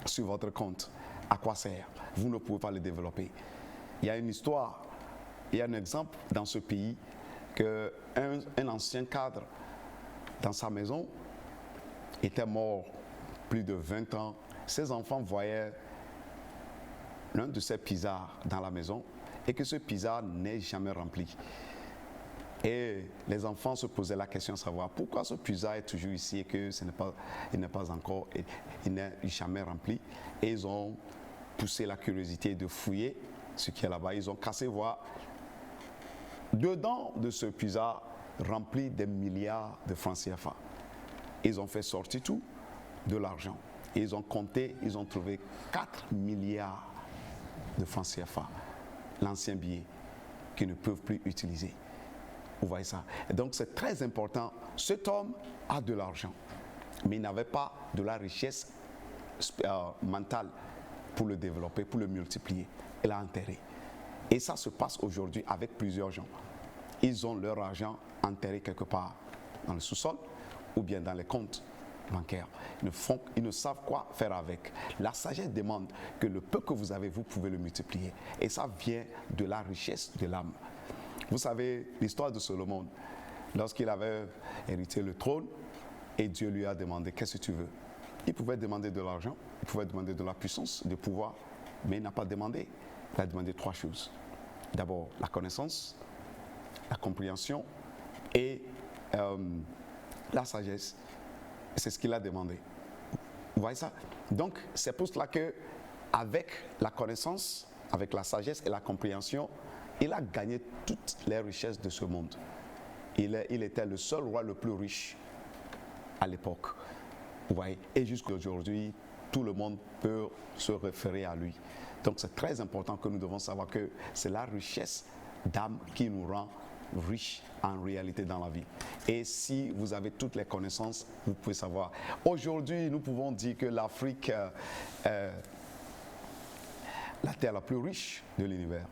sur votre compte, à quoi sert? Vous ne pouvez pas le développer. Il y a une histoire, il y a un exemple dans ce pays qu'un ancien cadre dans sa maison était mort plus de 20 ans. Ses enfants voyaient l'un de ses pisards dans la maison et que ce pisard n'est jamais rempli. Et les enfants se posaient la question de savoir pourquoi ce pisard est toujours ici et que il n'est pas encore, il n'est jamais rempli. Et ils ont poussé la curiosité de fouiller ce qui est là-bas. Ils ont cassé voir dedans de ce pisard rempli des milliards de francs CFA. Ils ont fait sortir tout de l'argent. Et ils ont compté, ils ont trouvé 4 milliards de francs CFA, l'ancien billet, qu'ils ne peuvent plus utiliser. Vous voyez ça? Et donc c'est très important. Cet homme a de l'argent, mais il n'avait pas de la richesse mentale pour le développer, pour le multiplier. Il l'a enterré. Et ça se passe aujourd'hui avec plusieurs gens. Ils ont leur argent enterré quelque part dans le sous-sol ou bien dans les comptes bancaires. Ils ne savent quoi faire avec. La sagesse demande que le peu que vous avez, vous pouvez le multiplier. Et ça vient de la richesse de l'âme. Vous savez l'histoire de Salomon, lorsqu'il avait hérité le trône et Dieu lui a demandé qu'est-ce que tu veux. Il pouvait demander de l'argent, il pouvait demander de la puissance, du pouvoir, mais il n'a pas demandé. Il a demandé 3 choses. D'abord, la connaissance, la compréhension et la sagesse. C'est ce qu'il a demandé. Vous voyez ça? Donc, c'est pour cela qu'avec la connaissance, avec la sagesse et la compréhension, il a gagné toutes les richesses de ce monde. Il était le seul roi le plus riche à l'époque. Vous voyez? Et jusqu'à aujourd'hui, tout le monde peut se référer à lui. Donc c'est très important que nous devons savoir que c'est la richesse d'âme qui nous rend riches en réalité dans la vie. Et si vous avez toutes les connaissances, vous pouvez savoir. Aujourd'hui, nous pouvons dire que l'Afrique est la terre la plus riche de l'univers.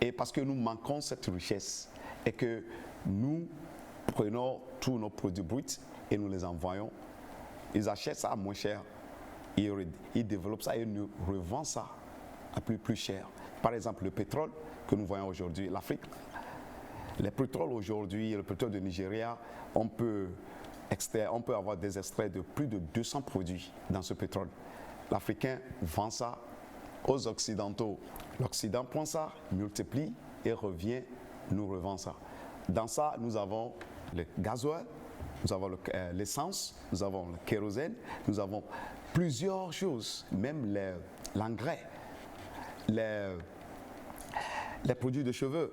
Et parce que nous manquons cette richesse et que nous prenons tous nos produits bruts et nous les envoyons, ils achètent ça à moins cher, ils développent ça et nous revendent ça à plus cher. Par exemple, le pétrole que nous voyons aujourd'hui, l'Afrique, le pétrole aujourd'hui, le pétrole de Nigeria, on peut avoir des extraits de plus de 200 produits dans ce pétrole. L'Africain vend ça aux Occidentaux. L'Occident prend ça, multiplie et revient, nous revend ça. Dans ça, nous avons le gasoil, nous avons l'essence, nous avons le kérosène, nous avons plusieurs choses, même l'engrais, les produits de cheveux.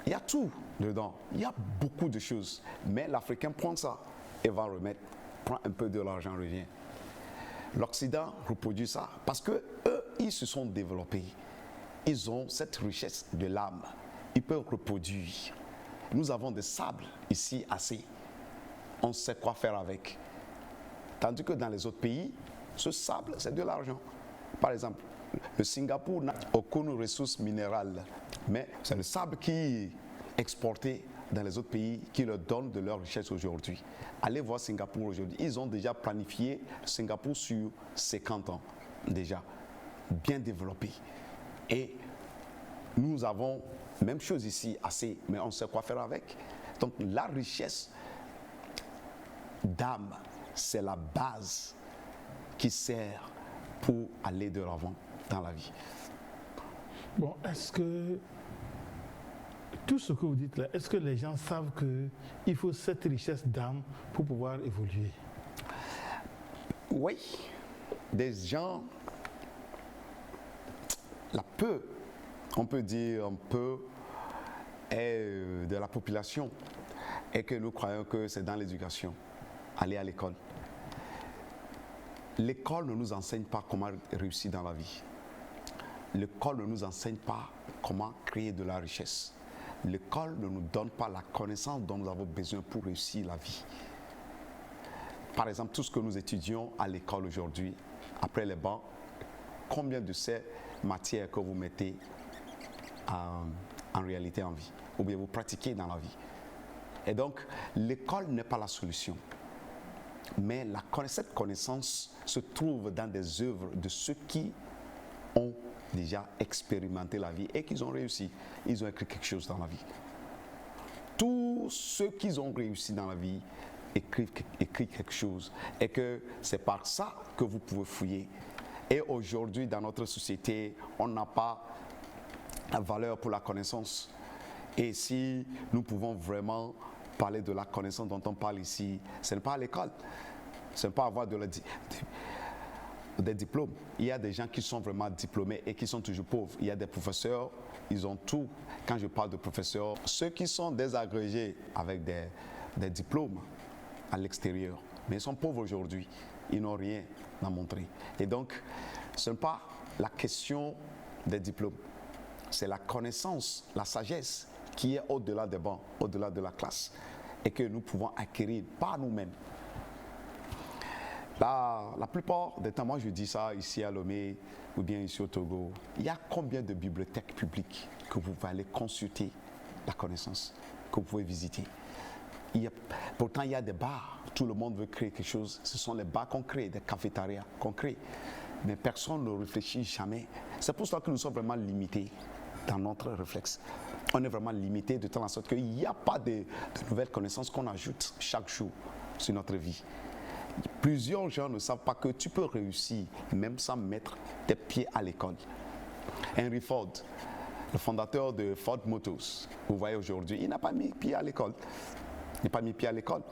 Il y a tout dedans, il y a beaucoup de choses. Mais l'Africain prend ça et va remettre, prend un peu de l'argent, revient. L'Occident reproduit ça parce que eux, ils se sont développés. Ils ont cette richesse de l'âme. Ils peuvent reproduire. Nous avons des sables ici assez. On sait quoi faire avec. Tandis que dans les autres pays, ce sable, c'est de l'argent. Par exemple, le Singapour n'a aucune ressource minérale. Mais c'est le sable qui est exporté dans les autres pays qui leur donne de leur richesse aujourd'hui. Allez voir Singapour aujourd'hui. Ils ont déjà planifié Singapour sur 50 ans déjà, bien développé. Et nous avons même chose ici assez, mais on sait quoi faire avec. Donc la richesse d'âme, c'est la base qui sert pour aller de l'avant dans la vie. Bon, est-ce que tout ce que vous dites là, est-ce que les gens savent qu'il faut cette richesse d'âme pour pouvoir évoluer? Oui, des gens, on peut dire un peu, de la population, et que nous croyons que c'est dans l'éducation, aller à l'école. L'école ne nous enseigne pas comment réussir dans la vie. L'école ne nous enseigne pas comment créer de la richesse. L'école ne nous donne pas la connaissance dont nous avons besoin pour réussir la vie. Par exemple, tout ce que nous étudions à l'école aujourd'hui, après les bancs, combien de ces matières que vous mettez en réalité en vie, ou bien vous pratiquez dans la vie. Et donc, l'école n'est pas la solution. Mais cette connaissance se trouve dans des œuvres de ceux qui ont déjà expérimenté la vie et qui ont réussi. Ils ont écrit quelque chose dans la vie. Tous ceux qui ont réussi dans la vie écrivent quelque chose. Et que c'est par ça que vous pouvez fouiller. Et aujourd'hui, dans notre société, on n'a pas la valeur pour la connaissance. Et si nous pouvons vraiment parler de la connaissance dont on parle ici, ce n'est pas à l'école. Ce n'est pas avoir des diplômes. Il y a des gens qui sont vraiment diplômés et qui sont toujours pauvres. Il y a des professeurs, ils ont tout. Quand je parle de professeurs, ceux qui sont désagrégés avec des diplômes à l'extérieur, mais ils sont pauvres aujourd'hui. Ils n'ont rien à montrer. Et donc, ce n'est pas la question des diplômes. C'est la connaissance, la sagesse qui est au-delà des bancs, au-delà de la classe, et que nous pouvons acquérir par nous-mêmes. La plupart des temps, moi je dis ça ici à Lomé ou bien ici au Togo, il y a combien de bibliothèques publiques que vous pouvez aller consulter la connaissance, que vous pouvez visiter? Pourtant, il y a des bars, tout le monde veut créer quelque chose, ce sont les bars qu'on crée, des cafétérias qu'on crée, mais personne ne réfléchit jamais. C'est pour ça que nous sommes vraiment limités dans notre réflexe. On est vraiment limité de telle en sorte qu'il n'y a pas de nouvelles connaissances qu'on ajoute chaque jour sur notre vie. Plusieurs gens ne savent pas que tu peux réussir même sans mettre tes pieds à l'école. Henry Ford, le fondateur de Ford Motors, vous voyez aujourd'hui, il n'a pas mis pied à l'école. Il n'a pas mis pied à l'école.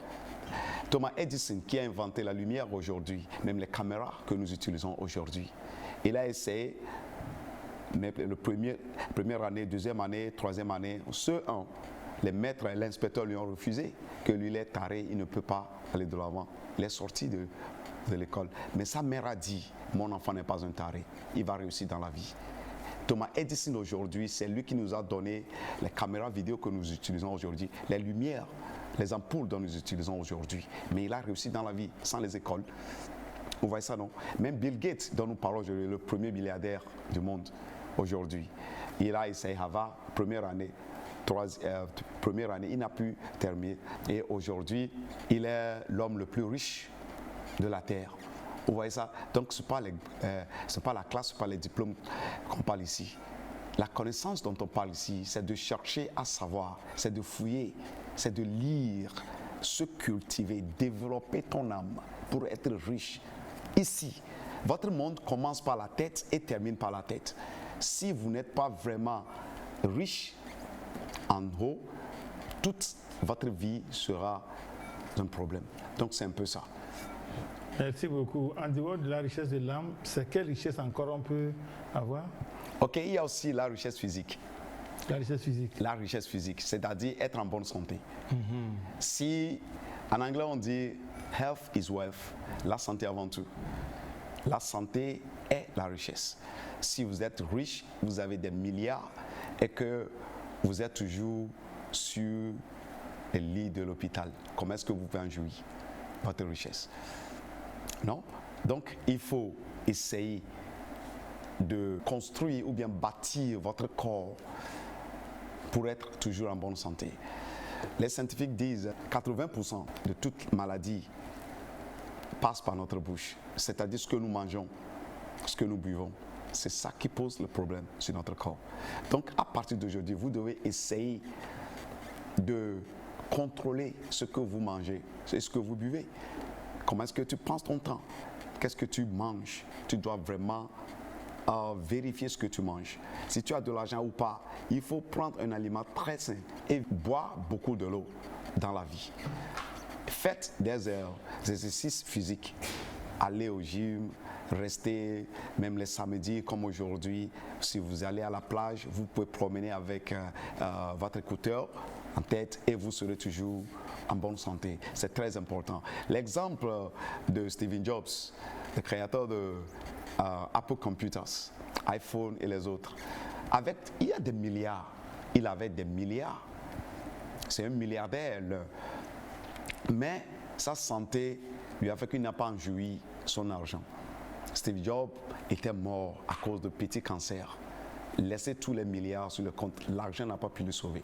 Thomas Edison, qui a inventé la lumière aujourd'hui, même les caméras que nous utilisons aujourd'hui, il a essayé, mais première année, deuxième année, troisième année, les maîtres et l'inspecteur lui ont refusé, que lui il est taré, il ne peut pas aller de l'avant. Il est sorti de l'école. Mais sa mère a dit, mon enfant n'est pas un taré, il va réussir dans la vie. Thomas Edison aujourd'hui, c'est lui qui nous a donné les caméras vidéo que nous utilisons aujourd'hui, les lumières, les ampoules dont nous utilisons aujourd'hui. Mais il a réussi dans la vie, sans les écoles. Vous voyez ça, non? Même Bill Gates, dont nous parlons aujourd'hui, le premier milliardaire du monde aujourd'hui, il a essayé Harvard, première année, il n'a pu terminer. Et aujourd'hui, il est l'homme le plus riche de la Terre. Vous voyez ça? Donc, ce n'est pas la classe, ce n'est pas les diplômes qu'on parle ici. La connaissance dont on parle ici, c'est de chercher à savoir, c'est de fouiller, c'est de lire, se cultiver, développer ton âme pour être riche. Ici, votre monde commence par la tête et termine par la tête. Si vous n'êtes pas vraiment riche en haut, toute votre vie sera un problème. Donc c'est un peu ça. Merci beaucoup. En dehors de la richesse de l'âme, c'est quelle richesse encore on peut avoir? Ok, il y a aussi la richesse physique. La richesse physique. La richesse physique, c'est-à-dire être en bonne santé. Si, en anglais on dit « health is wealth », la santé avant tout. La santé est la richesse. Si vous êtes riche, vous avez des milliards et que vous êtes toujours sur le lit de l'hôpital, comment est-ce que vous pouvez en jouir votre richesse? Non? Donc, il faut essayer de construire ou bien bâtir votre corps pour être toujours en bonne santé. Les scientifiques disent que 80% de toute maladie passe par notre bouche, c'est-à-dire ce que nous mangeons, ce que nous buvons. C'est ça qui pose le problème sur notre corps. Donc, à partir d'aujourd'hui, vous devez essayer de contrôler ce que vous mangez, ce que vous buvez. Comment est-ce que tu prends ton temps? Qu'est-ce que tu manges? Tu dois vraiment vérifier ce que tu manges. Si tu as de l'argent ou pas, il faut prendre un aliment très sain et boire beaucoup de l'eau dans la vie. Faites des exercices physiques. Allez au gym, restez, même les samedis comme aujourd'hui, si vous allez à la plage, vous pouvez promener avec votre écouteur en tête et vous serez toujours en bonne santé. C'est très important. L'exemple de Steve Jobs, le créateur de Apple Computers, iPhone et les autres, il y a des milliards. Il avait des milliards. C'est un milliardaire. Mais sa santé lui a fait qu'il n'a pas enjoui son argent. Steve Jobs était mort à cause de petits cancers. Laissez tous les milliards sur le compte, l'argent n'a pas pu le sauver.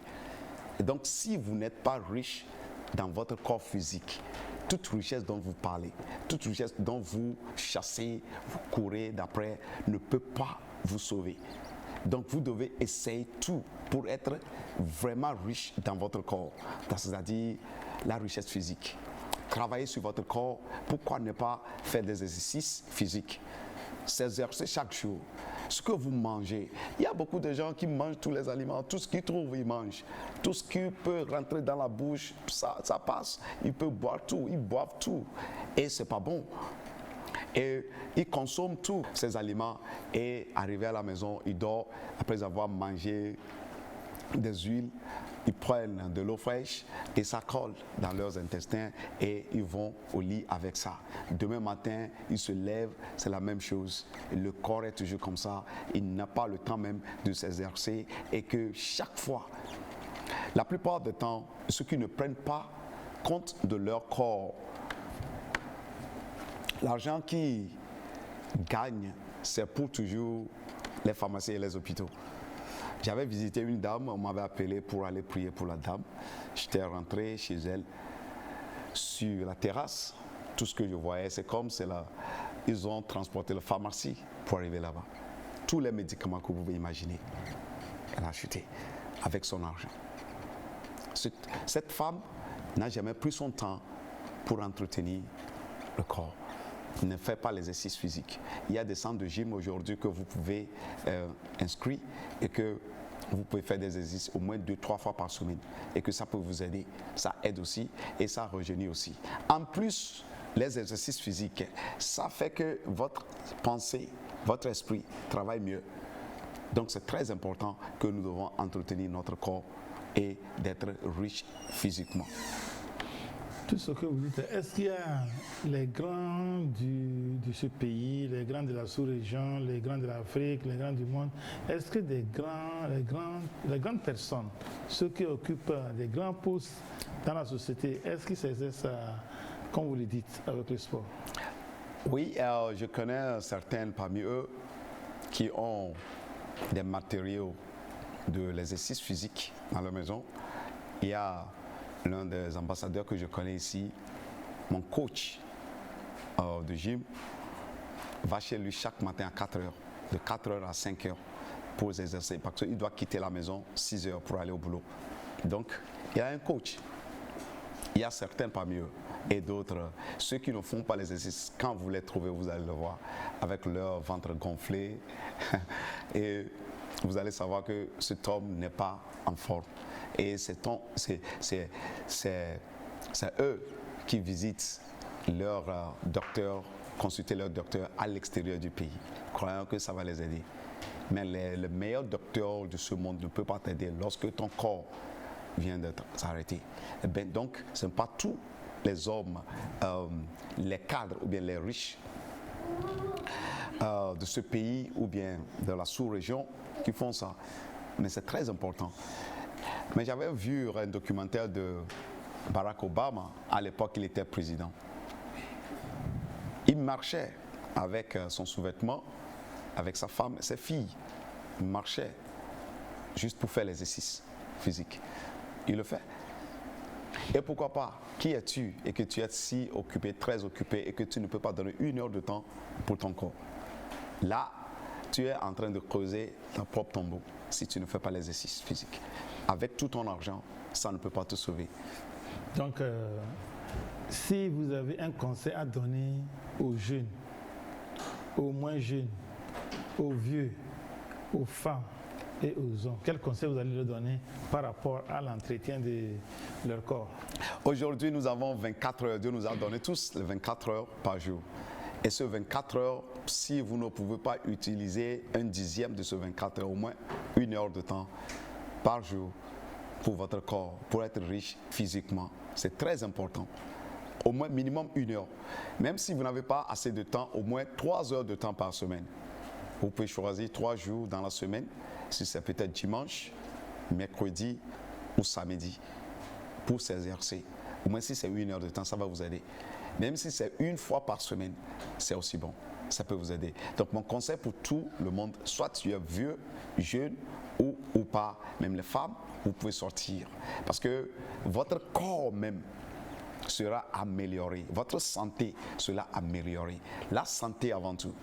Et donc, si vous n'êtes pas riche dans votre corps physique, toute richesse dont vous parlez, toute richesse dont vous chassez, vous courez d'après, ne peut pas vous sauver. Donc vous devez essayer tout pour être vraiment riche dans votre corps, c'est-à-dire la richesse physique. Travaillez sur votre corps. Pourquoi ne pas faire des exercices physiques? S'exercer chaque jour. Ce que vous mangez. Il y a beaucoup de gens qui mangent tous les aliments. Tout ce qu'ils trouvent, ils mangent. Tout ce qui peut rentrer dans la bouche, ça passe. Ils peuvent boire tout. Ils boivent tout. Et c'est pas bon. Et ils consomment tous ces aliments. Et arrivé à la maison, ils dorment après avoir mangé des huiles. Ils prennent de l'eau fraîche et ça colle dans leurs intestins et ils vont au lit avec ça. Demain matin, ils se lèvent, c'est la même chose. Le corps est toujours comme ça. Il n'a pas le temps même de s'exercer et que chaque fois, la plupart du temps, ceux qui ne prennent pas compte de leur corps, l'argent qu'ils gagnent, c'est pour toujours les pharmacies et les hôpitaux. J'avais visité une dame, on m'avait appelé pour aller prier pour la dame. J'étais rentré chez elle sur la terrasse. Tout ce que je voyais, c'est comme c'est là. Ils ont transporté la pharmacie pour arriver là-bas. Tous les médicaments que vous pouvez imaginer, elle a acheté avec son argent. Cette femme n'a jamais pris son temps pour entretenir le corps. Ne fait pas l'exercice physique. Il y a des centres de gym aujourd'hui que vous pouvez inscrire et que vous pouvez faire des exercices au moins 2-3 fois par semaine et que ça peut vous aider. Ça aide aussi et ça rajeunit aussi. En plus, les exercices physiques, ça fait que votre pensée, votre esprit travaille mieux. Donc c'est très important que nous devons entretenir notre corps et d'être riches physiquement. Tout ce que vous dites, est-ce qu'il y a les grands de ce pays, les grands de la sous-région, les grands de l'Afrique, les grands du monde, est-ce que les grandes personnes, ceux qui occupent des grands postes dans la société, est-ce qu'ils s'exercent, comme vous le dites, avec le sport? Oui, je connais certains parmi eux qui ont des matériaux de l'exercice physique dans leur maison. Il y a l'un des ambassadeurs que je connais ici, mon coach de gym, va chez lui chaque matin à 4 heures, de 4 heures à 5 heures pour s'exercer, parce qu'il doit quitter la maison 6 heures pour aller au boulot. Donc, il y a un coach. Il y a certains parmi eux et d'autres, ceux qui ne font pas l'exercice, quand vous les trouvez, vous allez le voir, avec leur ventre gonflé et vous allez savoir que cet homme n'est pas en forme. Et c'est eux qui visitent leur docteur, consulter leur docteur à l'extérieur du pays, croyant que ça va les aider. Mais le meilleur docteur de ce monde ne peut pas t'aider lorsque ton corps vient de s'arrêter. Donc, ce ne sont pas tous les hommes, les cadres ou bien les riches de ce pays ou bien de la sous-région qui font ça. Mais c'est très important. Mais j'avais vu un documentaire de Barack Obama, à l'époque il était président. Il marchait avec son sous-vêtement, avec sa femme et ses filles. Il marchait juste pour faire l'exercice physique. Il le fait. Et pourquoi pas? Qui es-tu et que tu es si occupé, très occupé et que tu ne peux pas donner 1 heure de temps pour ton corps? Là, tu es en train de creuser ta propre tombeau si tu ne fais pas l'exercice physique. Avec tout ton argent, ça ne peut pas te sauver. Donc, si vous avez un conseil à donner aux jeunes, aux moins jeunes, aux vieux, aux femmes et aux hommes, quel conseil vous allez leur donner par rapport à l'entretien de leur corps? Aujourd'hui, nous avons 24 heures. Dieu nous a donné tous les 24 heures par jour. Et ce 24 heures, si vous ne pouvez pas utiliser 1/10 de ce 24 heures, au moins 1 heure de temps par jour pour votre corps, pour être riche physiquement, c'est très important. Au moins minimum 1 heure. Même si vous n'avez pas assez de temps, au moins 3 heures de temps par semaine. Vous pouvez choisir 3 jours dans la semaine, si c'est peut-être dimanche, mercredi ou samedi, pour s'exercer. Au moins si c'est 1 heure de temps, ça va vous aider. Même si c'est 1 fois par semaine, c'est aussi bon. Ça peut vous aider. Donc mon conseil pour tout le monde, soit tu es vieux, jeune ou pas, même les femmes, vous pouvez sortir. Parce que votre corps même sera améliorée. Votre santé sera améliorée. La santé avant tout.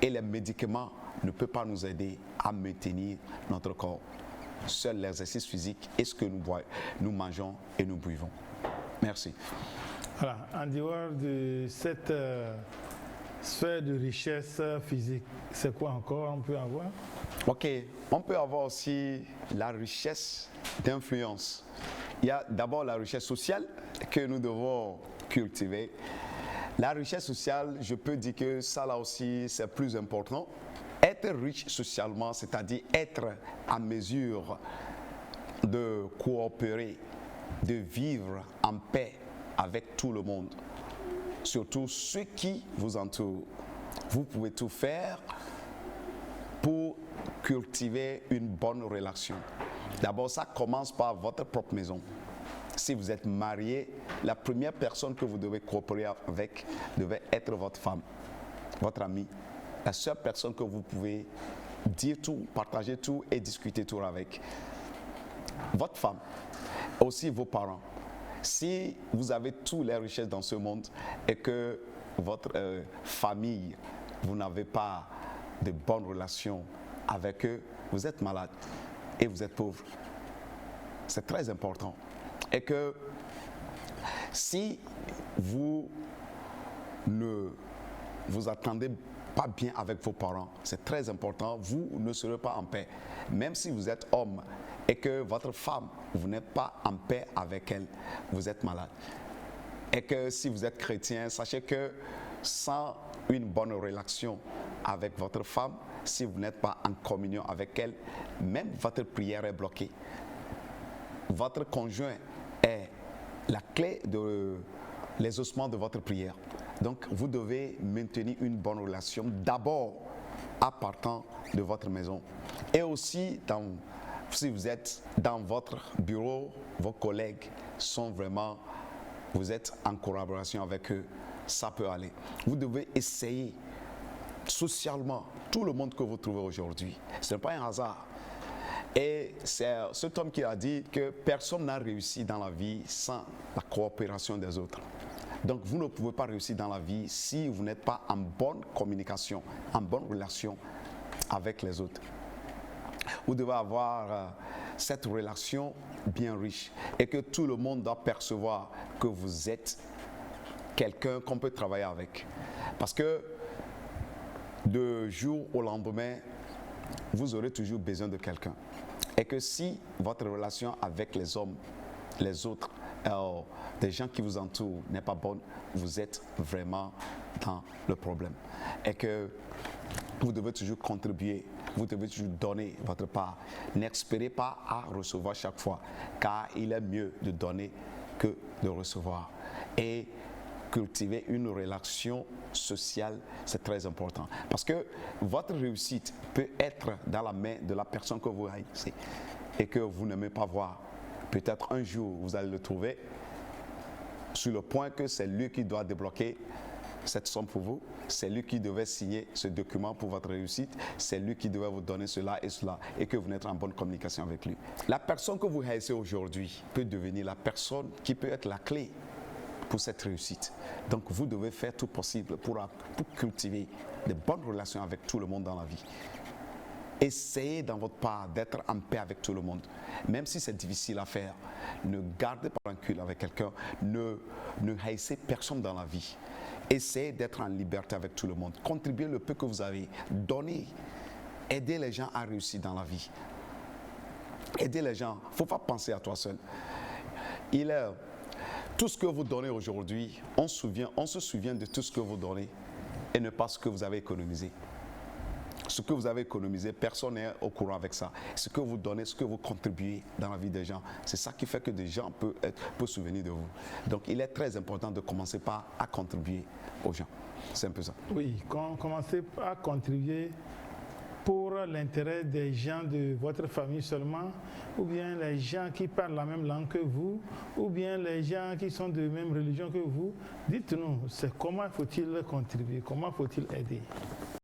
Et les médicaments ne peuvent pas nous aider à maintenir notre corps. Seul l'exercice physique et ce que nous mangeons et nous buvons. Merci. Voilà, en dehors de cette sphère de richesse physique, c'est quoi encore on peut avoir? Ok, on peut avoir aussi la richesse d'influence. Il y a d'abord la richesse sociale que nous devons cultiver. La richesse sociale, je peux dire que ça là aussi, c'est plus important. Être riche socialement, c'est-à-dire être à mesure de coopérer, de vivre en paix avec tout le monde, surtout ceux qui vous entourent. Vous pouvez tout faire pour cultiver une bonne relation. D'abord, ça commence par votre propre maison. Si vous êtes marié, la première personne que vous devez coopérer avec devait être votre femme, votre amie. La seule personne que vous pouvez dire tout, partager tout et discuter tout avec. Votre femme, aussi vos parents. Si vous avez toutes les richesses dans ce monde et que votre famille, vous n'avez pas de bonnes relations avec eux, vous êtes malade et vous êtes pauvre. C'est très important. Et que si vous ne vous attendez pas bien avec vos parents, c'est très important, vous ne serez pas en paix. Même si vous êtes homme et que votre femme, vous n'êtes pas en paix avec elle, vous êtes malade. Et que si vous êtes chrétien, sachez que sans une bonne relation avec votre femme, si vous n'êtes pas en communion avec elle, même votre prière est bloquée. Votre conjoint est la clé de l'exaucement de votre prière. Donc, vous devez maintenir une bonne relation d'abord à partant de votre maison. Et aussi, si vous êtes dans votre bureau, vos collègues sont vraiment, vous êtes en collaboration avec eux, ça peut aller. Vous devez essayer socialement tout le monde que vous trouvez aujourd'hui. Ce n'est pas un hasard. Et c'est cet homme qui a dit que personne n'a réussi dans la vie sans la coopération des autres. Donc vous ne pouvez pas réussir dans la vie si vous n'êtes pas en bonne communication, en bonne relation avec les autres. Vous devez avoir cette relation bien riche et que tout le monde doit percevoir que vous êtes quelqu'un qu'on peut travailler avec. Parce que de jour au lendemain, vous aurez toujours besoin de quelqu'un. Et que si votre relation avec les hommes, les autres, des gens qui vous entourent n'est pas bonne, vous êtes vraiment dans le problème. Et que vous devez toujours contribuer, vous devez toujours donner votre part. N'espérez pas à recevoir chaque fois, car il est mieux de donner que de recevoir. Et cultiver une relation sociale, c'est très important. Parce que votre réussite peut être dans la main de la personne que vous haïssez et que vous n'aimez pas voir. Peut-être un jour, vous allez le trouver sur le point que c'est lui qui doit débloquer cette somme pour vous, c'est lui qui devait signer ce document pour votre réussite, c'est lui qui devait vous donner cela et que vous n'êtes en bonne communication avec lui. La personne que vous haïssez aujourd'hui peut devenir la personne qui peut être la clé pour cette réussite. Donc vous devez faire tout possible pour cultiver de bonnes relations avec tout le monde dans la vie. Essayez dans votre part d'être en paix avec tout le monde. Même si c'est difficile à faire, ne gardez pas rancune avec quelqu'un, ne haïssez personne dans la vie. Essayez d'être en liberté avec tout le monde. Contribuez le peu que vous avez. Donnez. Aidez les gens à réussir dans la vie. Aidez les gens. Il ne faut pas penser à toi seul. Tout ce que vous donnez aujourd'hui, on se souvient de tout ce que vous donnez et ne pas ce que vous avez économisé. Ce que vous avez économisé, personne n'est au courant avec ça. Ce que vous donnez, ce que vous contribuez dans la vie des gens, c'est ça qui fait que des gens peuvent se souvenir de vous. Donc il est très important de commencer par à contribuer aux gens. C'est un peu ça. Oui, commencez à contribuer pour l'intérêt des gens de votre famille seulement, ou bien les gens qui parlent la même langue que vous, ou bien les gens qui sont de même religion que vous. Dites-nous, c'est comment faut-il contribuer, comment faut-il aider?